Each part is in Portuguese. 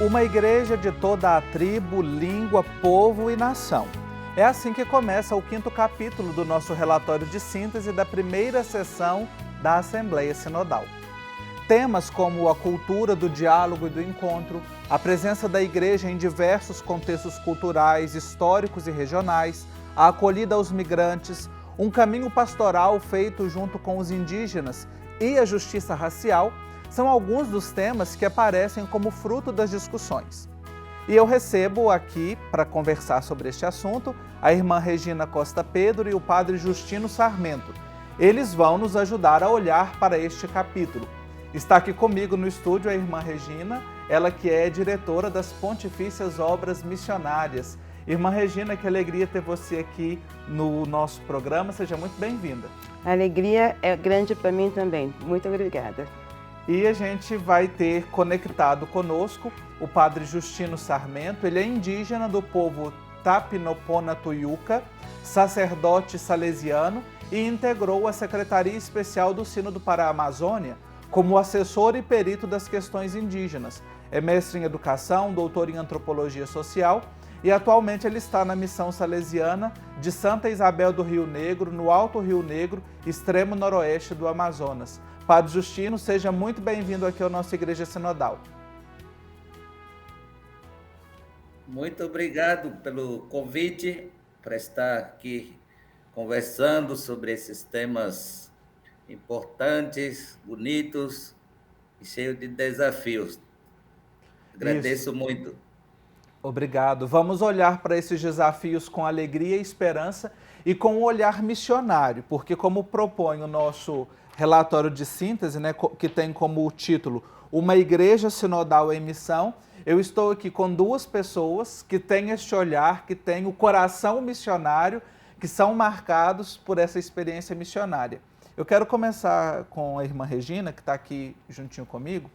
Uma igreja de toda a tribo, língua, povo e nação. É assim que começa o 5º capítulo do nosso relatório de síntese da primeira sessão da Assembleia Sinodal. Temas como a cultura do diálogo e do encontro, a presença da igreja em diversos contextos culturais, históricos e regionais, a acolhida aos migrantes, um caminho pastoral feito junto com os indígenas e a justiça racial são alguns dos temas que aparecem como fruto das discussões. E eu recebo aqui, para conversar sobre este assunto, a irmã Regina Costa Pedro e o padre Justino Sarmento. Eles vão nos ajudar a olhar para este capítulo. Está aqui comigo no estúdio a irmã Regina, ela que é diretora das Pontifícias Obras Missionárias. Irmã Regina, que alegria ter você aqui no nosso programa. Seja muito bem-vinda. A alegria é grande para mim também. Muito obrigada. E a gente vai ter conectado conosco o padre Justino Sarmento. Ele é indígena do povo Tapinopona-Tuyuca, sacerdote salesiano e integrou a Secretaria Especial do Sínodo para a Amazônia como assessor e perito das questões indígenas. É mestre em educação, doutor em antropologia social e atualmente ele está na missão salesiana de Santa Isabel do Rio Negro, no Alto Rio Negro, extremo noroeste do Amazonas. Padre Justino, seja muito bem-vindo aqui à nossa Igreja Sinodal. Muito obrigado pelo convite para estar aqui conversando sobre esses temas importantes, bonitos e cheios de desafios. Agradeço muito. Obrigado. Vamos olhar para esses desafios com alegria e esperança e com um olhar missionário, porque como propõe o nosso relatório de síntese, né, que tem como título Uma Igreja Sinodal em Missão, eu estou aqui com duas pessoas que têm este olhar, que têm o coração missionário, que são marcados por essa experiência missionária. Eu quero começar com a irmã Regina, que está aqui juntinho comigo.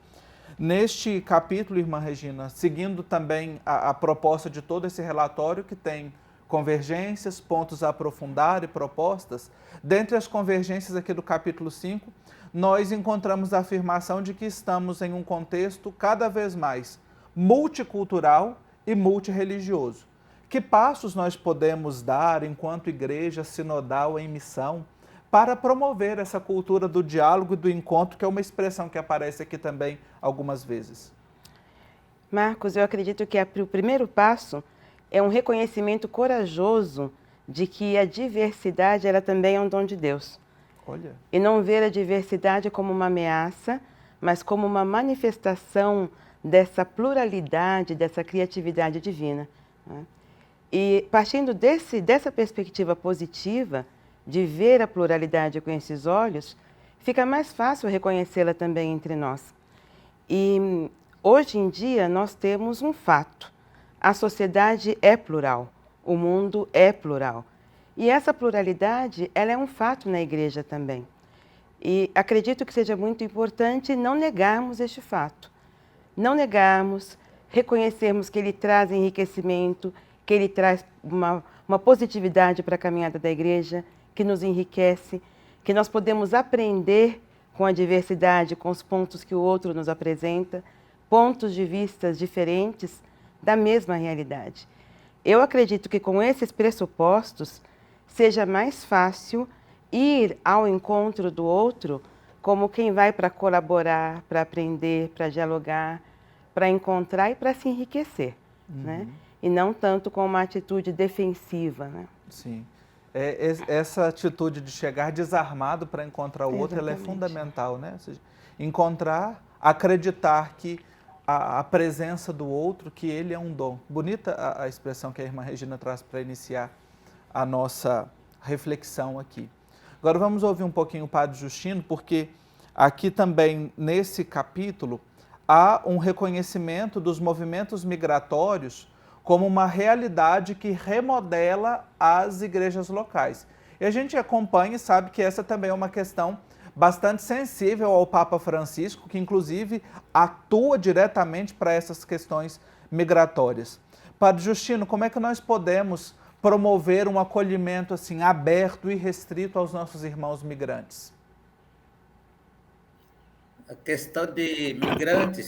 Neste capítulo, irmã Regina, seguindo também a proposta de todo esse relatório que tem convergências, pontos a aprofundar e propostas, dentre as convergências aqui do capítulo 5, nós encontramos a afirmação de que estamos em um contexto cada vez mais multicultural e multirreligioso. Que passos nós podemos dar enquanto igreja sinodal em missão para promover essa cultura do diálogo e do encontro, que é uma expressão que aparece aqui também algumas vezes? Marcos, eu acredito que o primeiro passo é um reconhecimento corajoso de que a diversidade ela também é um dom de Deus. Olha. E não ver a diversidade como uma ameaça, mas como uma manifestação dessa pluralidade, dessa criatividade divina, né? E partindo dessa perspectiva positiva, de ver a pluralidade com esses olhos, fica mais fácil reconhecê-la também entre nós. E hoje em dia nós temos um fato: a sociedade é plural, o mundo é plural. E essa pluralidade, ela é um fato na igreja também. E acredito que seja muito importante não negarmos este fato. Não negarmos, reconhecermos que ele traz enriquecimento, que ele traz uma positividade para a caminhada da igreja, que nos enriquece, que nós podemos aprender com a diversidade, com os pontos que o outro nos apresenta, pontos de vistas diferentes da mesma realidade. Eu acredito que com esses pressupostos seja mais fácil ir ao encontro do outro como quem vai para colaborar, para aprender, para dialogar, para encontrar e para se enriquecer, né? E não tanto com uma atitude defensiva, né? Sim. Essa atitude de chegar desarmado para encontrar o outro, ela é fundamental, né? Ou seja, encontrar, acreditar que a presença do outro, que ele é um dom. Bonita a expressão que a irmã Regina traz para iniciar a nossa reflexão aqui. Agora vamos ouvir um pouquinho o padre Justino, porque aqui também nesse capítulo há um reconhecimento dos movimentos migratórios como uma realidade que remodela as igrejas locais. E a gente acompanha e sabe que essa também é uma questão bastante sensível ao Papa Francisco, que inclusive atua diretamente para essas questões migratórias. Padre Justino, como é que nós podemos promover um acolhimento assim aberto e restrito aos nossos irmãos migrantes? A questão de migrantes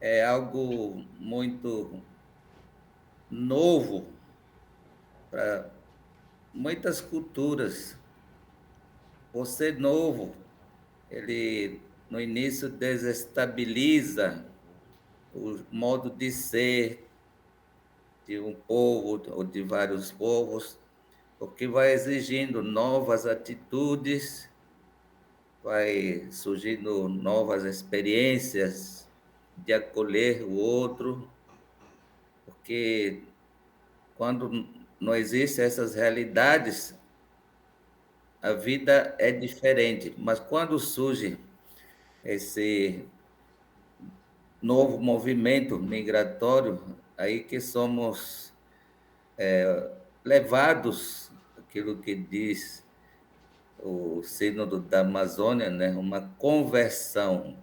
é algo muito novo para muitas culturas. Por ser novo, ele no início desestabiliza o modo de ser de um povo ou de vários povos, porque vai exigindo novas atitudes, vai surgindo novas experiências de acolher o outro, porque quando não existem essas realidades, a vida é diferente. Mas quando surge esse novo movimento migratório, aí que somos levados, aquilo que diz o Sínodo da Amazônia, né? Uma conversão.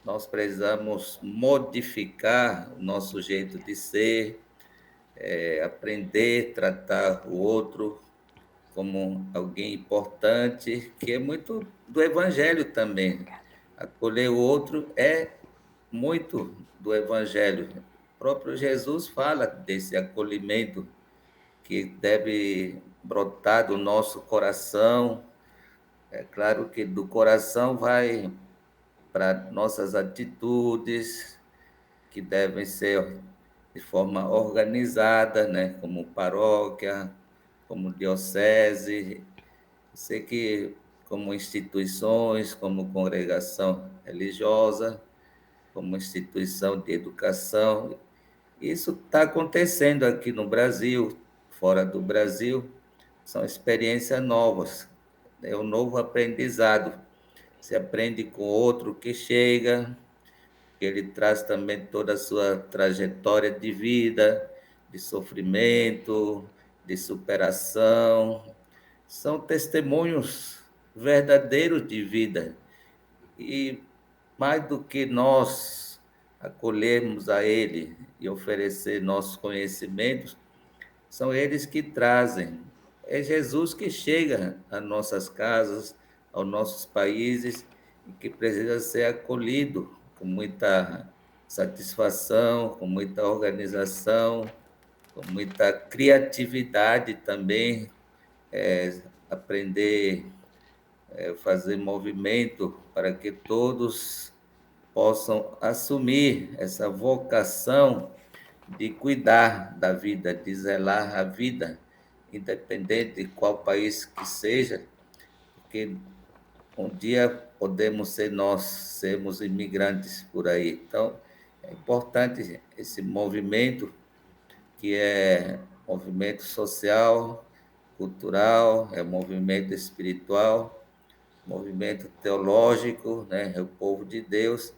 Nós precisamos modificar o nosso jeito de ser, aprender a tratar o outro como alguém importante, que é muito do Evangelho também. Acolher o outro é muito do Evangelho. O próprio Jesus fala desse acolhimento que deve brotar do nosso coração. É claro que do coração vai para nossas atitudes, que devem ser de forma organizada, né? Como paróquia, como diocese, sei que como instituições, como congregação religiosa, como instituição de educação. Isso está acontecendo aqui no Brasil, fora do Brasil, são experiências novas, é um novo aprendizado. Se aprende com outro que chega, que ele traz também toda a sua trajetória de vida, de sofrimento, de superação. São testemunhos verdadeiros de vida. E mais do que nós acolhermos a ele e oferecer nossos conhecimentos, são eles que trazem. É Jesus que chega às nossas casas, aos nossos países, e que precisa ser acolhido com muita satisfação, com muita organização, com muita criatividade também, aprender fazer movimento para que todos possam assumir essa vocação de cuidar da vida, de zelar a vida, independente de qual país que seja, porque um dia podemos ser nós, sermos imigrantes por aí. Então, é importante esse movimento, que é movimento social, cultural, é movimento espiritual, movimento teológico, né? É o povo de Deus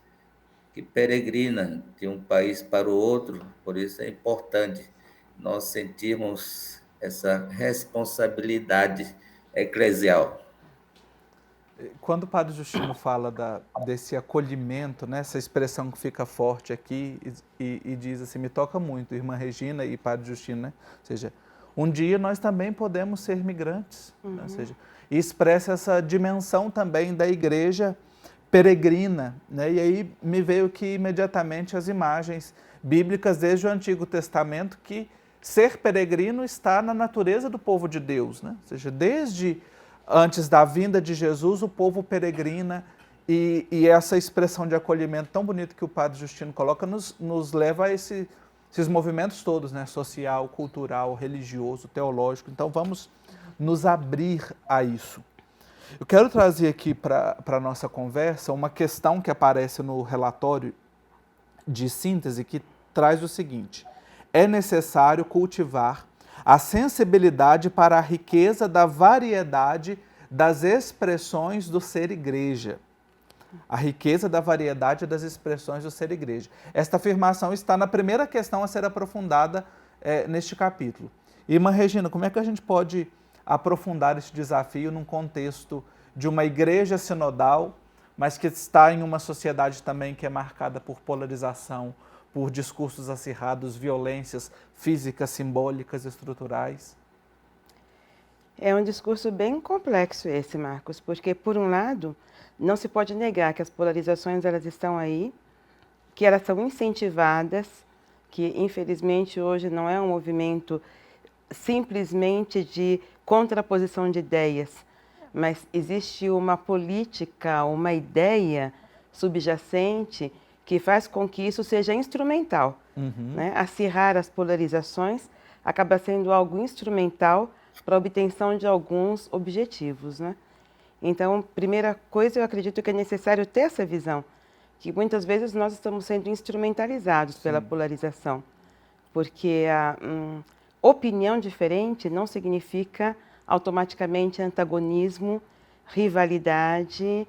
que peregrina de um país para o outro, por isso é importante nós sentirmos essa responsabilidade eclesial. Quando o Padre Justino fala desse acolhimento, né, essa expressão que fica forte aqui e diz assim, me toca muito, irmã Regina e Padre Justino, né? Ou seja, um dia nós também podemos ser migrantes, né? Ou seja, e expressa essa dimensão também da igreja peregrina, né? E aí me veio que imediatamente as imagens bíblicas desde o Antigo Testamento, que ser peregrino está na natureza do povo de Deus, né? Ou seja, desde antes da vinda de Jesus, o povo peregrina, e essa expressão de acolhimento tão bonita que o Padre Justino coloca nos leva a esses movimentos todos, né? Social, cultural, religioso, teológico. Então vamos nos abrir a isso. Eu quero trazer aqui para a nossa conversa uma questão que aparece no relatório de síntese, que traz o seguinte: é necessário cultivar a sensibilidade para a riqueza da variedade das expressões do ser igreja. A riqueza da variedade das expressões do ser igreja. Esta afirmação está na primeira questão a ser aprofundada neste capítulo. Irmã Regina, como é que a gente pode aprofundar esse desafio num contexto de uma igreja sinodal, mas que está em uma sociedade também que é marcada por polarização, por discursos acirrados, violências físicas, simbólicas, estruturais? É um discurso bem complexo esse, Marcos, porque, por um lado, não se pode negar que as polarizações elas estão aí, que elas são incentivadas, que infelizmente hoje não é um movimento simplesmente de contraposição de ideias, mas existe uma política, uma ideia subjacente que faz com que isso seja instrumental. Né? Acirrar as polarizações acaba sendo algo instrumental para a obtenção de alguns objetivos. Né? Então, primeira coisa, eu acredito que é necessário ter essa visão, que muitas vezes nós estamos sendo instrumentalizados pela polarização, porque a opinião diferente não significa automaticamente antagonismo, rivalidade,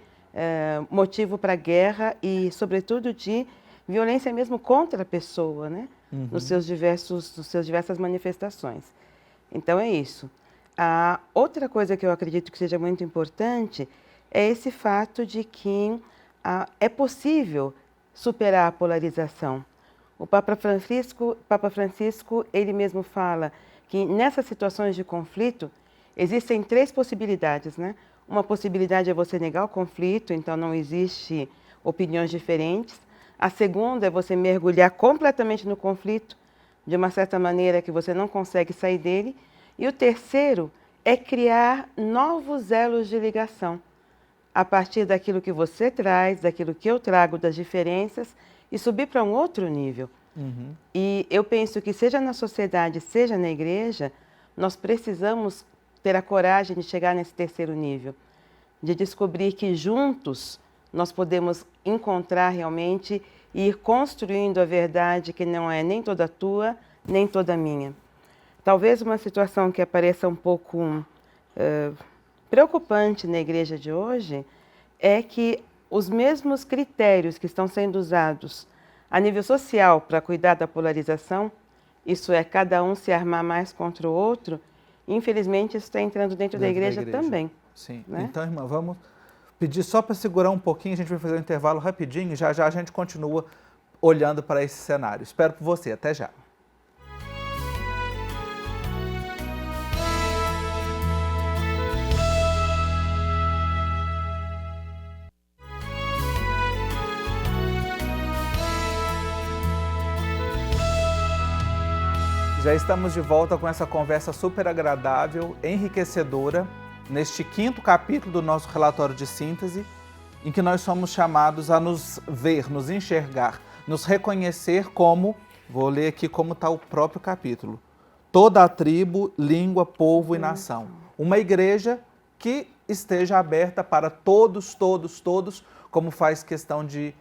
motivo para guerra e, sobretudo, de violência mesmo contra a pessoa, né? Nos seus diversas manifestações. Então, é isso. A outra coisa que eu acredito que seja muito importante é esse fato de que é possível superar a polarização. O Papa Francisco, ele mesmo fala que nessas situações de conflito existem 3 possibilidades, né? Uma possibilidade é você negar o conflito, então não existe opiniões diferentes. A segunda é você mergulhar completamente no conflito, de uma certa maneira que você não consegue sair dele. E o terceiro é criar novos elos de ligação, a partir daquilo que você traz, daquilo que eu trago, das diferenças, e subir para um outro nível. E eu penso que seja na sociedade, seja na igreja, nós precisamos ter a coragem de chegar nesse terceiro nível, de descobrir que juntos nós podemos encontrar realmente e ir construindo a verdade que não é nem toda tua, nem toda minha. Talvez uma situação que apareça um pouco preocupante na igreja de hoje é que os mesmos critérios que estão sendo usados a nível social para cuidar da polarização, isso é, cada um se armar mais contra o outro, infelizmente isso está entrando dentro da igreja também. Sim. Né? Então, irmã, vamos pedir só para segurar um pouquinho, a gente vai fazer um intervalo rapidinho, já já a gente continua olhando para esse cenário. Espero por você, até já. Já estamos de volta com essa conversa super agradável, enriquecedora, neste 5º capítulo do nosso relatório de síntese, em que nós somos chamados a nos ver, nos enxergar, nos reconhecer como, vou ler aqui como está o próprio capítulo, toda a tribo, língua, povo e nação. Uma igreja que esteja aberta para todos, como faz questão de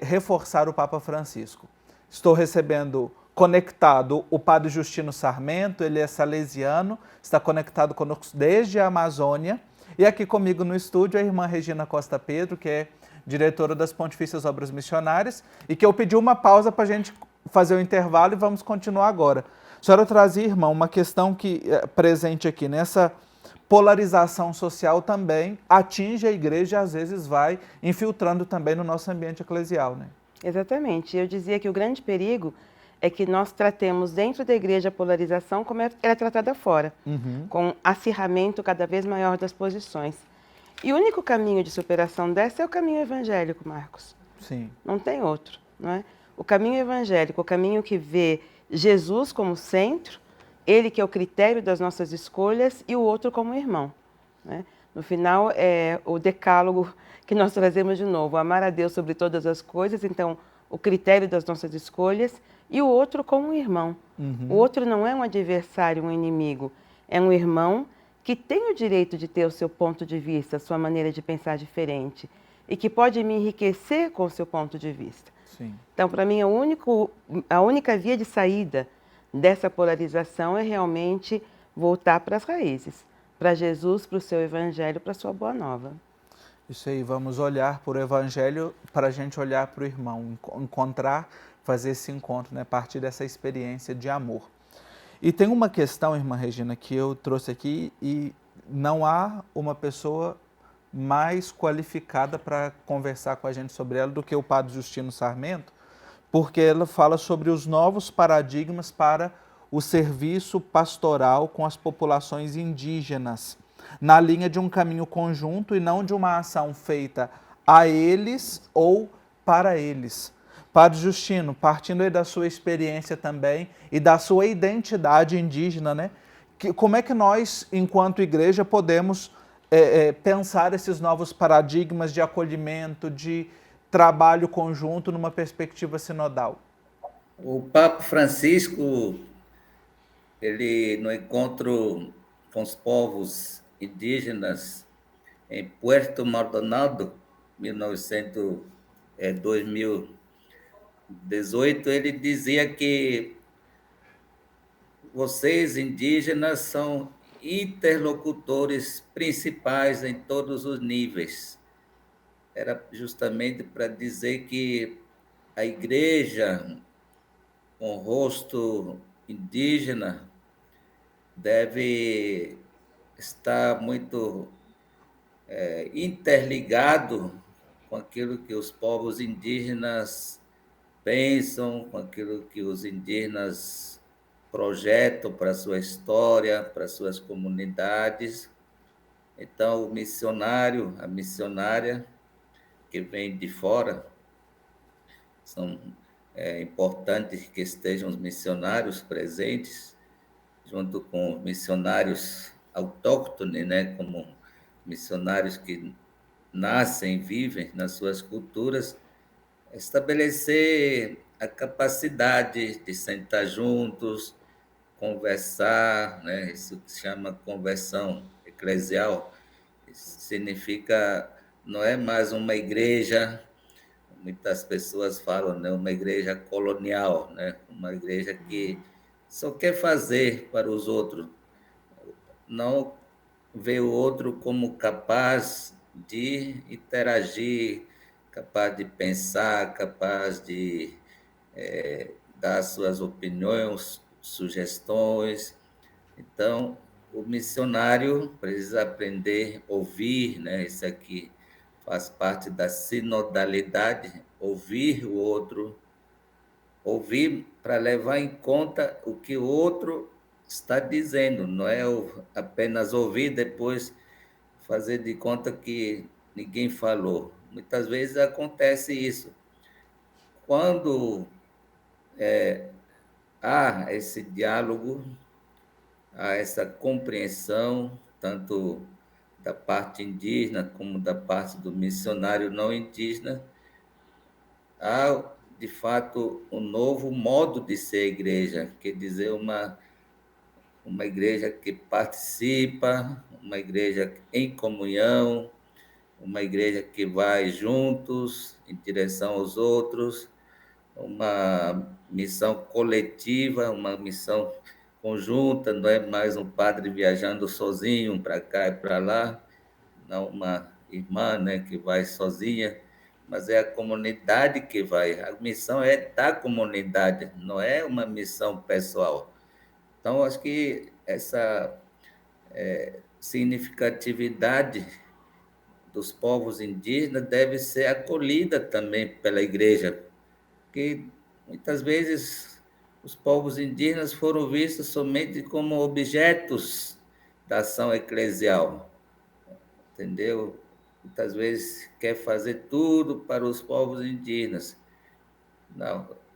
reforçar o Papa Francisco. Estou recebendo conectado o Padre Justino Sarmento, ele é salesiano, está conectado conosco desde a Amazônia. E aqui comigo no estúdio a irmã Regina Costa Pedro, que é diretora das Pontifícias Obras Missionárias, e que eu pedi uma pausa para a gente fazer o intervalo e vamos continuar agora. A senhora trazia, irmã, uma questão que é presente aqui nessa polarização social também atinge a igreja e às vezes vai infiltrando também no nosso ambiente eclesial, né? Exatamente. Eu dizia que o grande perigo é que nós tratemos dentro da igreja a polarização como ela é tratada fora, com acirramento cada vez maior das posições. E o único caminho de superação dessa é o caminho evangélico, Marcos. Sim. Não tem outro, não é? O caminho evangélico, o caminho que vê Jesus como centro, ele que é o critério das nossas escolhas e o outro como irmão, né? No final, é o decálogo que nós trazemos de novo, amar a Deus sobre todas as coisas, então, o critério das nossas escolhas, e o outro como um irmão. O outro não é um adversário, um inimigo, é um irmão que tem o direito de ter o seu ponto de vista, a sua maneira de pensar diferente, e que pode me enriquecer com o seu ponto de vista. Sim. Então, para mim, a única via de saída dessa polarização é realmente voltar para as raízes, para Jesus, para o seu Evangelho, para a sua Boa Nova. Isso aí, vamos olhar para o Evangelho para a gente olhar para o irmão, fazer esse encontro, né, a partir dessa experiência de amor. E tem uma questão, irmã Regina, que eu trouxe aqui e não há uma pessoa mais qualificada para conversar com a gente sobre ela do que o Padre Justino Sarmento, porque ela fala sobre os novos paradigmas para o serviço pastoral com as populações indígenas, na linha de um caminho conjunto e não de uma ação feita a eles ou para eles. Padre Justino, partindo aí da sua experiência também e da sua identidade indígena, né? Como é que nós, enquanto igreja, podemos pensar esses novos paradigmas de acolhimento, de trabalho conjunto numa perspectiva sinodal? O Papa Francisco, ele no encontro com os povos indígenas em Puerto Maldonado, 2018, ele dizia que vocês indígenas são interlocutores principais em todos os níveis. Era justamente para dizer que a igreja com rosto indígena deve estar muito interligado com aquilo que os povos indígenas pensam, com aquilo que os indígenas projetam para a sua história, para as suas comunidades. Então, o missionário, a missionária que vem de fora, é importante que estejam os missionários presentes, junto com os missionários autóctones, né, como missionários que nascem, vivem nas suas culturas, estabelecer a capacidade de sentar juntos, conversar, né, isso que se chama conversão eclesial, isso significa, não é mais uma igreja, muitas pessoas falam, né, uma igreja colonial, né, uma igreja que só quer fazer para os outros, não vê o outro como capaz de interagir, capaz de pensar, capaz de dar suas opiniões, sugestões. Então, o missionário precisa aprender a ouvir, né? Isso aqui faz parte da sinodalidade, ouvir o outro, ouvir para levar em conta o que o outro está dizendo, não é apenas ouvir depois fazer de conta que ninguém falou. Muitas vezes acontece isso. Quando há esse diálogo, há essa compreensão, tanto da parte indígena como da parte do missionário não indígena, há, de fato, um novo modo de ser igreja, quer dizer, uma igreja que participa, uma igreja em comunhão, uma igreja que vai juntos em direção aos outros, uma missão coletiva, uma missão conjunta, não é mais um padre viajando sozinho para cá e para lá, não uma irmã, né, que vai sozinha, mas é a comunidade que vai. A missão é da comunidade, não é uma missão pessoal. Então, acho que essa significatividade dos povos indígenas deve ser acolhida também pela igreja, porque muitas vezes os povos indígenas foram vistos somente como objetos da ação eclesial, entendeu? Muitas vezes quer fazer tudo para os povos indígenas.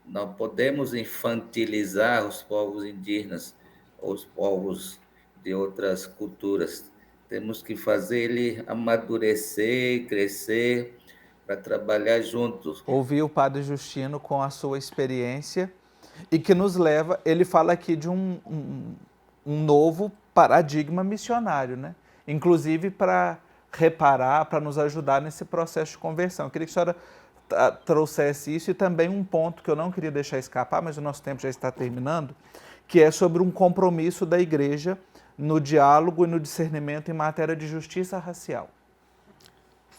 Não podemos infantilizar os povos indígenas ou os povos de outras culturas. Temos que fazer ele amadurecer, crescer, para trabalhar juntos. Ouvir o Padre Justino com a sua experiência e que nos leva, ele fala aqui de um novo paradigma missionário, né? Inclusive para reparar, para nos ajudar nesse processo de conversão. Eu queria que a senhora trouxesse isso e também um ponto que eu não queria deixar escapar, mas o nosso tempo já está terminando, que é sobre um compromisso da igreja no diálogo e no discernimento em matéria de justiça racial.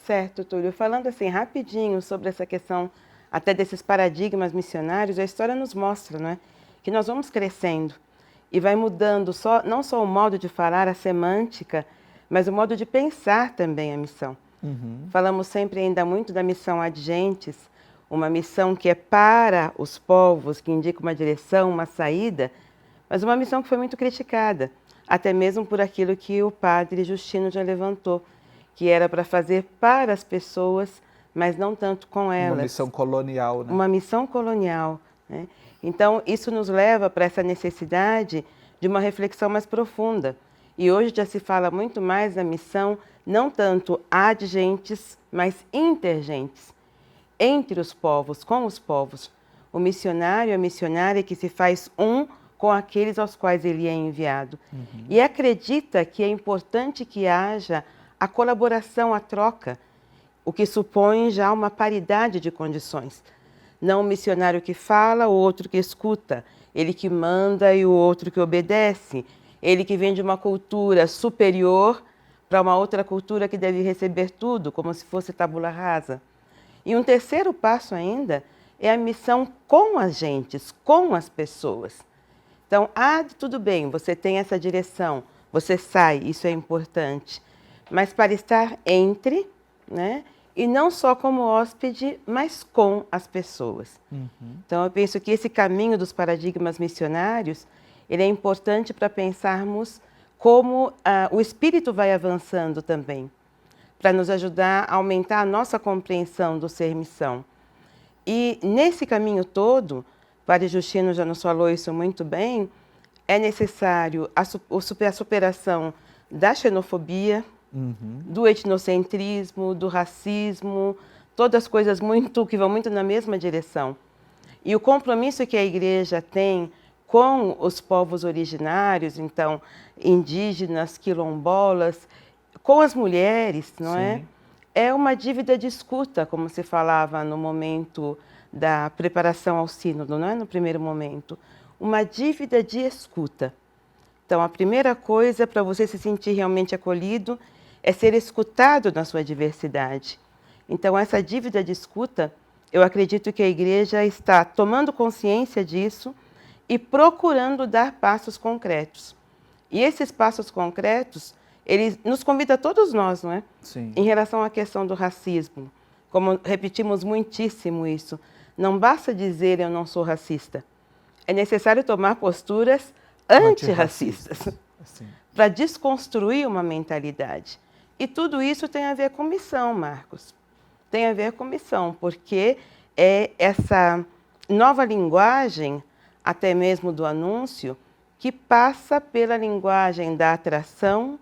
Certo, Túlio. Falando assim rapidinho sobre essa questão até desses paradigmas missionários, a história nos mostra, não é, que nós vamos crescendo e vai mudando não só o modo de falar, a semântica, mas o modo de pensar também a missão. Falamos sempre ainda muito da missão ad gentes, uma missão que é para os povos, que indica uma direção, uma saída, mas uma missão que foi muito criticada, até mesmo por aquilo que o padre Justino já levantou, que era para fazer para as pessoas mas não tanto com elas. Uma missão colonial, né? Uma missão colonial, né? Então, isso nos leva para essa necessidade de uma reflexão mais profunda. E hoje já se fala muito mais da missão, não tanto adgentes, mas intergentes, entre os povos, com os povos. O missionário, a missionária que se faz um com aqueles aos quais ele é enviado. E acredita que é importante que haja a colaboração, a troca, o que supõe já uma paridade de condições. Não o missionário que fala, o outro que escuta, ele que manda e o outro que obedece, ele que vem de uma cultura superior para uma outra cultura que deve receber tudo, como se fosse tabula rasa. E um terceiro passo ainda é a missão com as gentes, com as pessoas. Então, tudo bem, você tem essa direção, você sai, isso é importante. Mas para estar entre, né? E não só como hóspede, mas com as pessoas. Então, eu penso que esse caminho dos paradigmas missionários, ele é importante para pensarmos como o espírito vai avançando também, para nos ajudar a aumentar a nossa compreensão do ser missão. E nesse caminho todo, Padre Justino já nos falou isso muito bem, é necessário a superação da xenofobia, do etnocentrismo, do racismo, todas as coisas que vão muito na mesma direção. E o compromisso que a Igreja tem com os povos originários, então, indígenas, quilombolas, com as mulheres, não é? É uma dívida de escuta, como se falava no momento da preparação ao sínodo, não é? No primeiro momento. Uma dívida de escuta. Então, a primeira coisa para você se sentir realmente acolhido é ser escutado na sua diversidade. Então, essa dívida de escuta, eu acredito que a Igreja está tomando consciência disso e procurando dar passos concretos. E esses passos concretos, eles nos convidam a todos nós, não é? Sim. Em relação à questão do racismo. Como repetimos muitíssimo isso, não basta dizer eu não sou racista. É necessário tomar posturas antirracistas para desconstruir uma mentalidade. E tudo isso tem a ver com missão, Marcos. Tem a ver com missão, porque é essa nova linguagem, até mesmo do anúncio, que passa pela linguagem da atração,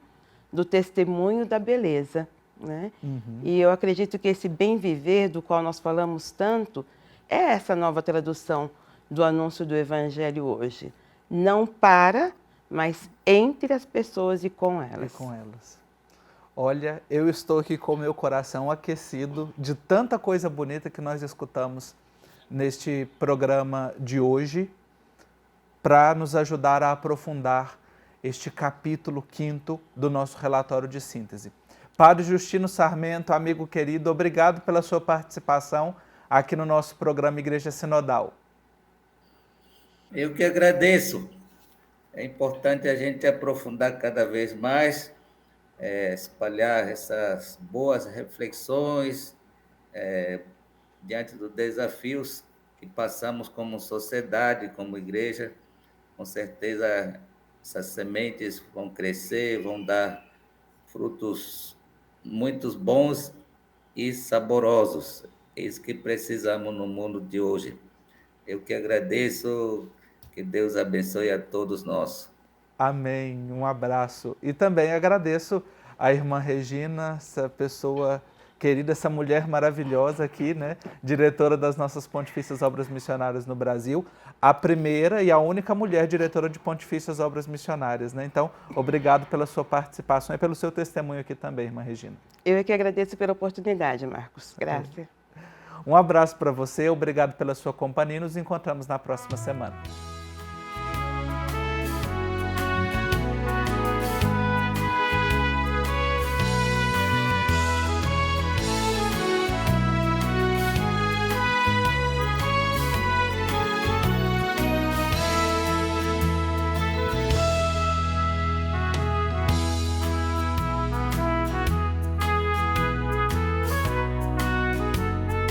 do testemunho, da beleza, né? E eu acredito que esse bem viver, do qual nós falamos tanto, é essa nova tradução do anúncio do Evangelho hoje. Não para, mas entre as pessoas e com elas. E com elas. Olha, eu estou aqui com o meu coração aquecido de tanta coisa bonita que nós escutamos neste programa de hoje, para nos ajudar a aprofundar este capítulo 5º do nosso relatório de síntese. Padre Justino Sarmento, amigo querido, obrigado pela sua participação aqui no nosso programa Igreja Sinodal. Eu que agradeço. É importante a gente aprofundar cada vez mais, espalhar essas boas reflexões diante dos desafios que passamos como sociedade, como igreja. Com certeza, essas sementes vão crescer, vão dar frutos muito bons e saborosos. É isso que precisamos no mundo de hoje. Eu que agradeço, que Deus abençoe a todos nós. Amém, um abraço. E também agradeço a irmã Regina, essa pessoa querida, essa mulher maravilhosa aqui, né? Diretora das nossas Pontifícias Obras Missionárias no Brasil, a primeira e a única mulher diretora de Pontifícias Obras Missionárias, né? Então, obrigado pela sua participação e pelo seu testemunho aqui também, irmã Regina. Eu é que agradeço pela oportunidade, Marcos. Graças. Um abraço para você, obrigado pela sua companhia e nos encontramos na próxima semana.